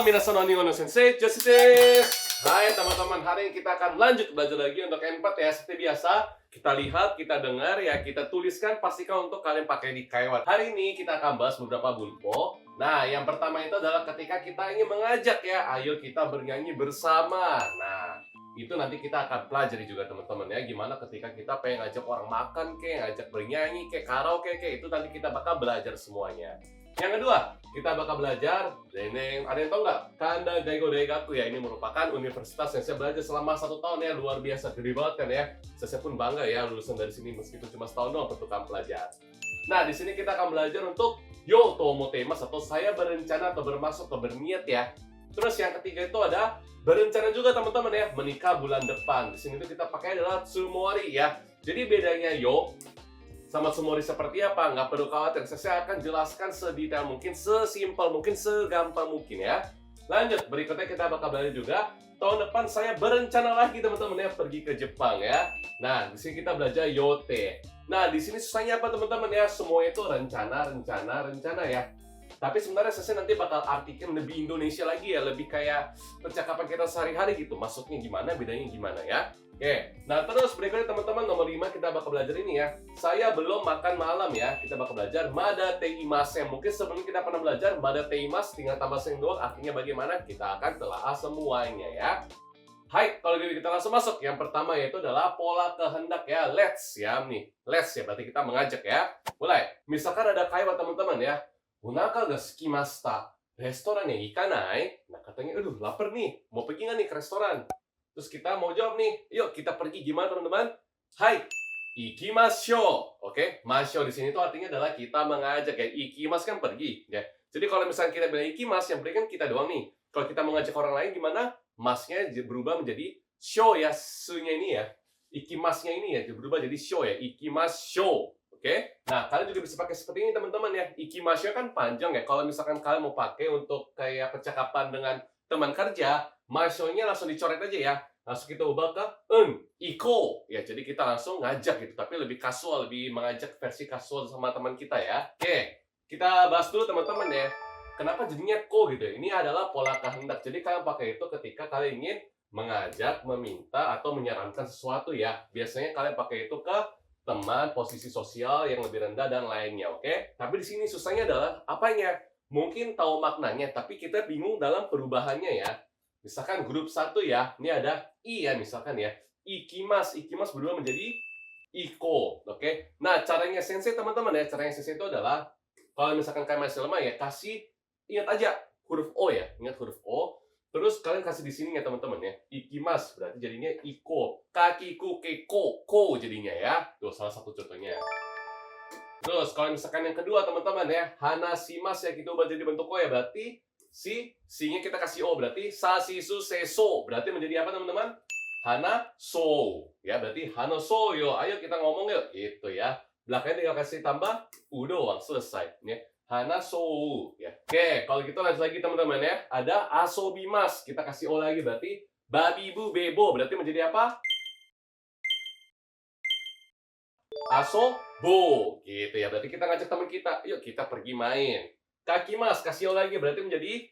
Halo, minasan konnichiwa no sensei, Joshi desu. Hai teman-teman, hari ini kita akan lanjut belajar lagi untuk N4 ya. Seperti biasa, kita lihat, kita dengar, ya kita tuliskan, pastikan untuk kalian pakai di Kaiwa. Hari ini kita akan bahas beberapa bunpo. Nah, yang pertama itu adalah ketika kita ingin mengajak ya, ayo kita bernyanyi bersama. Nah, itu nanti kita akan pelajari juga teman-teman ya, gimana ketika kita pengen ngajak orang makan kayak, ngajak bernyanyi kayak, karaoke kayak, itu nanti kita bakal belajar semuanya. Yang kedua, kita bakal belajar, ada yang tahu nggak? Kanda Daigo Daigaku ya, ini merupakan universitas yang saya belajar selama 1 tahun ya, luar biasa, gede banget kan ya. Saya pun bangga ya lulusan dari sini meskipun cuma setahun doang pertukaran pelajar. Nah, di sini kita akan belajar untuk yo tomotemas atau saya berencana atau bermaksud atau berniat ya. Terus yang ketiga itu ada berencana juga teman-teman ya, menikah bulan depan. Di sini tuh kita pakai adalah tsumori ya. Jadi bedanya yo sama tsumori seperti apa? Nggak perlu khawatir, saya akan jelaskan sedetail mungkin, sesimpel mungkin, segampang mungkin ya. Lanjut, berikutnya kita bakal belajar juga. Tahun depan saya berencana lagi teman-teman ya, pergi ke Jepang ya. Nah, di sini kita belajar yote. Nah, di sini susahnya apa teman-teman ya? Semua itu rencana ya. Tapi sebenarnya saya nanti bakal artikan lebih Indonesia lagi ya, lebih kayak percakapan kita sehari-hari gitu. Maksudnya gimana, bedanya gimana ya. Oke, nah terus berikutnya teman-teman nomor 5 kita bakal belajar ini ya. Saya belum makan malam ya, kita bakal belajar Mada Teimasen. Mungkin sebelum kita pernah belajar Mada Teimas, tinggal tambah seng doang, artinya bagaimana, kita akan telaah semuanya ya. Hai, kalau gitu kita langsung masuk. Yang pertama yaitu adalah pola kehendak ya, let's ya nih. Let's ya, berarti kita mengajak ya. Mulai, misalkan ada kaiwa teman-teman ya. Onaka ga sukimashita. Restoran ya ikanai. Nah katanya, aduh lapar nih, mau pergi nggak nih ke restoran? Terus kita mau jawab nih, yuk kita pergi gimana teman-teman? Hai, ikimashou. Oke, masho di sini tuh artinya adalah kita mengajak ya. Ikimas kan pergi ya. Jadi kalau misalnya kita bilang ikimas, yang pergi kan kita doang nih. Kalau kita mengajak orang lain gimana? Masnya berubah menjadi shou ya, su-nya ini ya. Ikimasnya ini ya berubah jadi shou ya, ikimashou. Oke, nah kalian juga bisa pakai seperti ini teman-teman ya. Ikimashou kan panjang ya. Kalau misalkan kalian mau pakai untuk kayak percakapan dengan teman kerja, masyo-nya langsung dicoret aja ya. Langsung kita ubah ke iko. Ya, jadi kita langsung ngajak gitu. Tapi lebih kasual, lebih mengajak versi kasual sama teman kita ya. Oke, kita bahas dulu teman-teman ya. Kenapa jadinya ko gitu ya? Ini adalah pola kehendak. Jadi kalian pakai itu ketika kalian ingin mengajak, meminta, atau menyarankan sesuatu ya. Biasanya kalian pakai itu ke teman, posisi sosial yang lebih rendah, dan lainnya, oke? Tapi di sini susahnya adalah apanya? Mungkin tahu maknanya, tapi kita bingung dalam perubahannya ya. Misalkan grup 1 ya, ini ada I ya misalkan ya. Ikimas berubah menjadi iko, oke? Nah, caranya sensei teman-teman ya, caranya sensei itu adalah kalau misalkan kalian masih lemah ya, kasih, ingat aja huruf O ya, ingat huruf O. Terus kalian kasih di sini ya teman-teman ya. Ikimas berarti jadinya iko. Kakiku keko, ko jadinya ya. Tuh salah satu contohnya. Terus kalau misalkan yang kedua teman-teman ya, hanashimasu ya, kita ubah jadi bentuk ko ya, berarti si-nya kita kasih O, berarti sashisu seso, berarti menjadi apa teman-teman? Hanaso ya, berarti hanaso yo, ayo kita ngomong yuk, itu ya. Belakangnya tinggal kasih tambah udah selesai ya. Hanaso ya. Oke, kalau gitu lanjut lagi teman-teman ya. Ada asobimas, kita kasih O lagi, berarti babibu bebo, berarti menjadi apa? Asobo gitu ya, berarti kita ngajak teman kita, yuk kita pergi main. Kakimas, kasih O lagi, berarti menjadi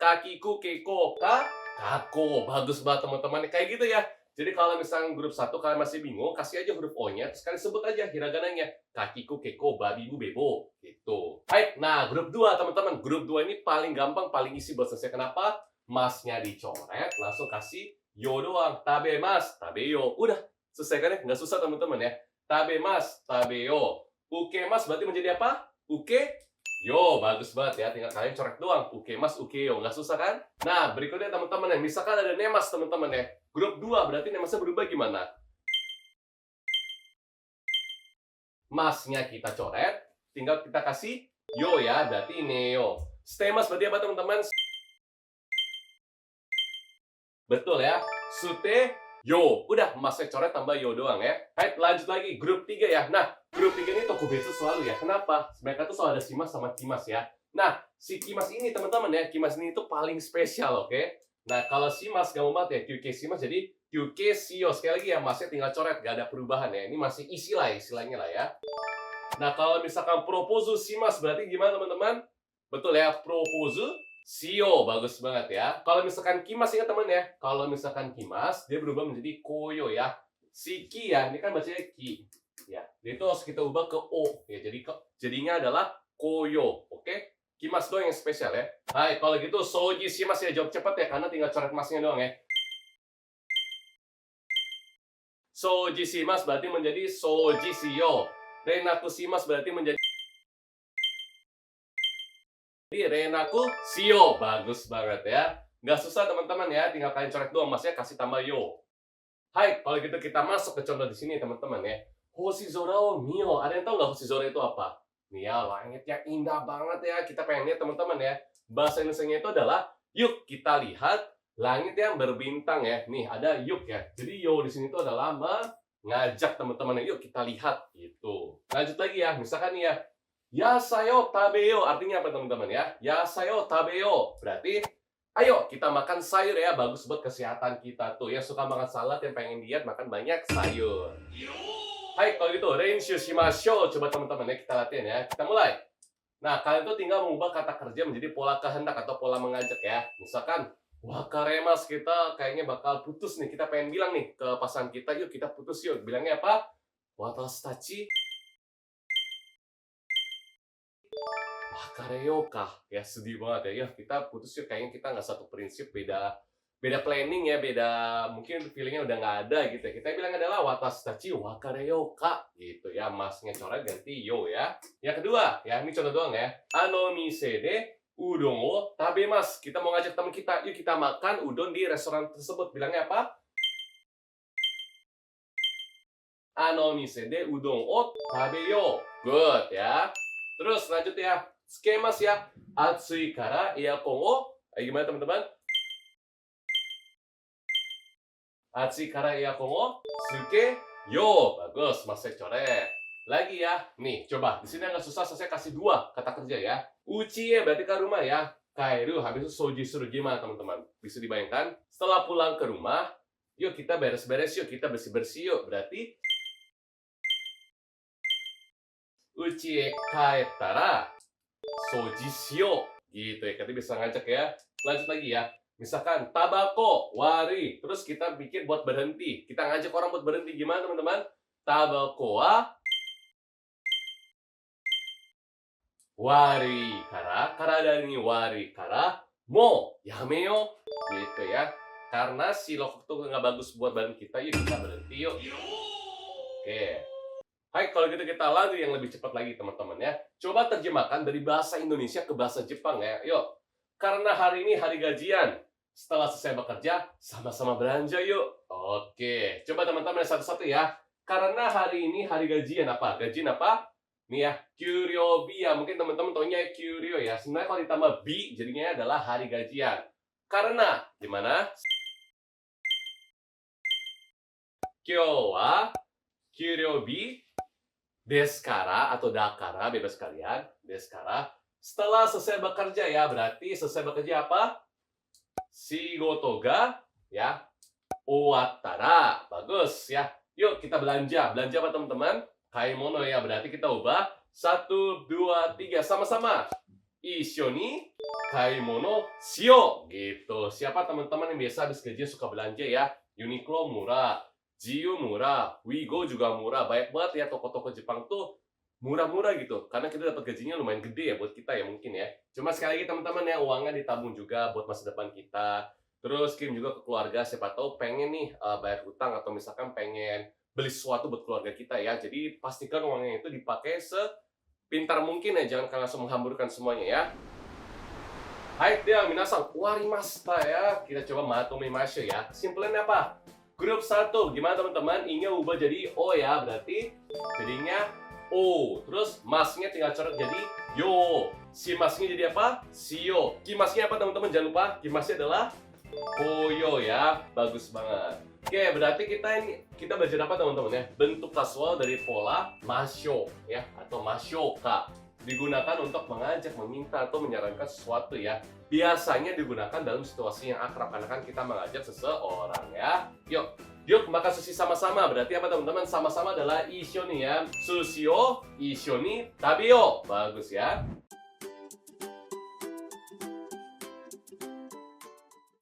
kakiku keko, kako. Bagus banget teman-teman, kayak gitu ya. Jadi kalau misalnya grup 1 kalian masih bingung, kasih aja huruf O-nya, terus kalian sebut aja hiragananya. Kakiku keko babibu bebo gitu. Baik, nah grup 2 teman-teman. Grup 2 ini paling gampang, paling isi buat selesai. Kenapa? Masnya dicoret, langsung kasih yo doang. Tabemas, tabeyo. Udah, selesai kan ya? Nggak susah teman-teman ya. Tabemas, tabeyo. Ukemas berarti menjadi apa? Yo, bagus banget ya. Tinggal kalian coret doang. Ukemas, ukeyo. Nggak susah kan? Nah, berikutnya teman-teman ya. Misalkan ada nemas teman-teman ya. Grup 2 berarti nemasnya berubah gimana? Masnya kita coret. Tinggal kita kasih yo ya. Berarti neo. Stemas berarti apa teman-teman? Betul ya. Sute yo. Udah, masnya coret tambah yo doang ya. Baik, lanjut lagi. Grup 3 ya. Nah, grup 3 ini tokubetsu selalu ya. Kenapa? Mereka tuh selalu ada shimas sama kimas ya. Nah, si kimas ini teman-teman ya. Kimas ini tuh paling spesial, oke? Nah, kalau shimas gak mau banget ya. Kyuke shimas jadi kyuke shio. Sekali lagi ya, masnya tinggal coret. Gak ada perubahan ya. Ini masih istilahnya lah ya. Nah, kalau misalkan proposu shimas berarti gimana teman-teman? Betul ya, propose, shio. Bagus banget ya. Kalau misalkan kimas, ingat teman ya. Kalau misalkan kimas, dia berubah menjadi koyo ya. Si ki ya, ini kan bacanya ki. Ya, dia itu harus kita ubah ke o. Ya, jadinya adalah koyo. Oke? Kimas doang yang spesial ya. Hai, kalau gitu soji shimasu ya. Jawab cepat ya, karena tinggal coret masnya doang ya. Soji shimasu berarti menjadi soji shio. Renaku shimasu berarti menjadi Renaku shio. Bagus banget ya. Nggak susah teman-teman ya, tinggal kalian coret doang, masnya kasih tambah yo. Hai, kalau gitu kita masuk ke contoh di sini teman-teman ya. Hoshizora o mio. Ada yang tahu nggak Hoshizora itu apa? Nih ya, langit yang indah banget ya. Kita pengen lihat teman-teman ya. Bahasa Indonesianya itu adalah, yuk kita lihat langit yang berbintang ya. Nih ada yuk ya. Jadi yo di sini itu adalah mengajak teman-teman ya. Yuk kita lihat gitu. Lanjut lagi ya. Misalkan nih ya. Yasayo tabeyo. Artinya apa teman-teman ya? Yasayo tabeyo. Berarti ayo kita makan sayur ya, bagus buat kesehatan kita tuh. Yang suka makan salad, yang pengen diet, makan banyak sayur. Hai, kalau gitu renshu shimashou. Coba teman-teman ya, kita latihan ya. Kita mulai. Nah, kalian tuh tinggal mengubah kata kerja menjadi pola kehendak atau pola mengajak ya. Misalkan, wakaremas, kita kayaknya bakal putus nih. Kita pengen bilang nih ke pasangan kita, yuk kita putus yuk. Bilangnya apa? Watashi tachi wakareyoka. Ya, sedih banget ya. Ya, kita putus yuk. Kayaknya kita nggak satu prinsip, beda planning ya, beda mungkin feelingnya udah nggak ada gitu ya. Kita bilang adalah watashi tachi wakareyoka gitu ya. Masnya coret ganti yo ya. Yang kedua ya, ini contoh doang ya. Ano mise de udon o tabemasu. Kita mau ngajak teman kita, yuk kita makan udon di restoran tersebut. Bilangnya apa? Ano mise de udon o tabeyo. Good ya. Terus lanjut ya. Tsukemas ya. Atsui kara earkon o. Gimana teman-teman? Atsui kara earkon o tsuke yo. Bagus, Mas saya coret. Lagi ya. Nih, coba. Di sini nggak susah, saya kasih dua kata kerja ya. Uchi berarti ke rumah ya. Kaeru habis itu soji suru. Gimana teman-teman? Bisa dibayangkan? Setelah pulang ke rumah, yuk kita beres-beres yuk, kita bersih-bersih yuk. Berarti uchi kaetara soji shio. Gitu ya. Kita bisa ngajak ya. Lanjut lagi ya. Misalkan tabako wari, terus kita bikin buat berhenti. Kita ngajak orang buat berhenti. Gimana teman-teman? Tabako wa wari kara, karada ni wari kara mo yameyo. Gitu ya. Karena si rokok itu nggak bagus buat badan kita, yuk kita berhenti yuk. Oke. Hai, kalau gitu kita lanjut yang lebih cepat lagi teman-teman ya. Coba terjemahkan dari bahasa Indonesia ke bahasa Jepang ya. Yuk. Karena hari ini hari gajian. Setelah selesai bekerja, sama-sama belanja yuk. Oke, coba teman-teman satu-satu ya. Karena hari ini hari gajian apa? Gajian apa? Nih ya, kyuryo bi ya. Mungkin teman-teman taunya kyuryo ya. Sebenarnya kalau ditambah bi, jadinya adalah hari gajian. Karena, gimana? Kyou wa kyuryo bi deskara atau dakara, bebas kalian. Deskara. Setelah selesai bekerja ya, berarti selesai bekerja apa? Shigoto ga ya owattara. Bagus ya. Yuk kita belanja. Belanja apa teman-teman? Kaimono ya. Berarti kita ubah 1, 2, 3 sama-sama. Issho ni kaimono shio. Gitu. Siapa teman-teman yang biasa habis gajian suka belanja ya? Uniqlo murah, Jiu murah, Wigo juga murah. Banyak banget ya toko-toko Jepang tuh murah-murah gitu, karena kita dapat gajinya lumayan gede ya buat kita ya mungkin ya. Cuma sekali lagi teman-teman ya, uangnya ditabung juga buat masa depan kita. Terus kirim juga ke keluarga, siapa tahu pengen nih bayar hutang atau misalkan pengen beli sesuatu buat keluarga kita ya. Jadi pastikan uangnya itu dipakai sepintar mungkin ya, jangan langsung menghamburkan semuanya ya. Hai, dia minasan warimashita ya. Kita coba matomimashu ya. Simpelnya apa? Grup 1, gimana teman-teman? Ingnya ubah jadi O ya, berarti jadinya O, terus masnya tinggal coret jadi yo. Si masnya jadi apa? Shio. Kimasnya apa teman-teman? Jangan lupa kimasnya adalah koyo ya. Bagus banget. Oke, berarti kita belajar apa teman-teman ya? Bentuk kasual dari pola masho ya atau mashoka. Digunakan untuk mengajak, meminta atau menyarankan sesuatu ya. Biasanya digunakan dalam situasi yang akrab karena kan kita mengajak seseorang ya. Yuk makan sushi sama-sama. Berarti apa teman-teman? Sama-sama adalah issho ni ya. Sushi o issho ni tabeyo. Bagus ya.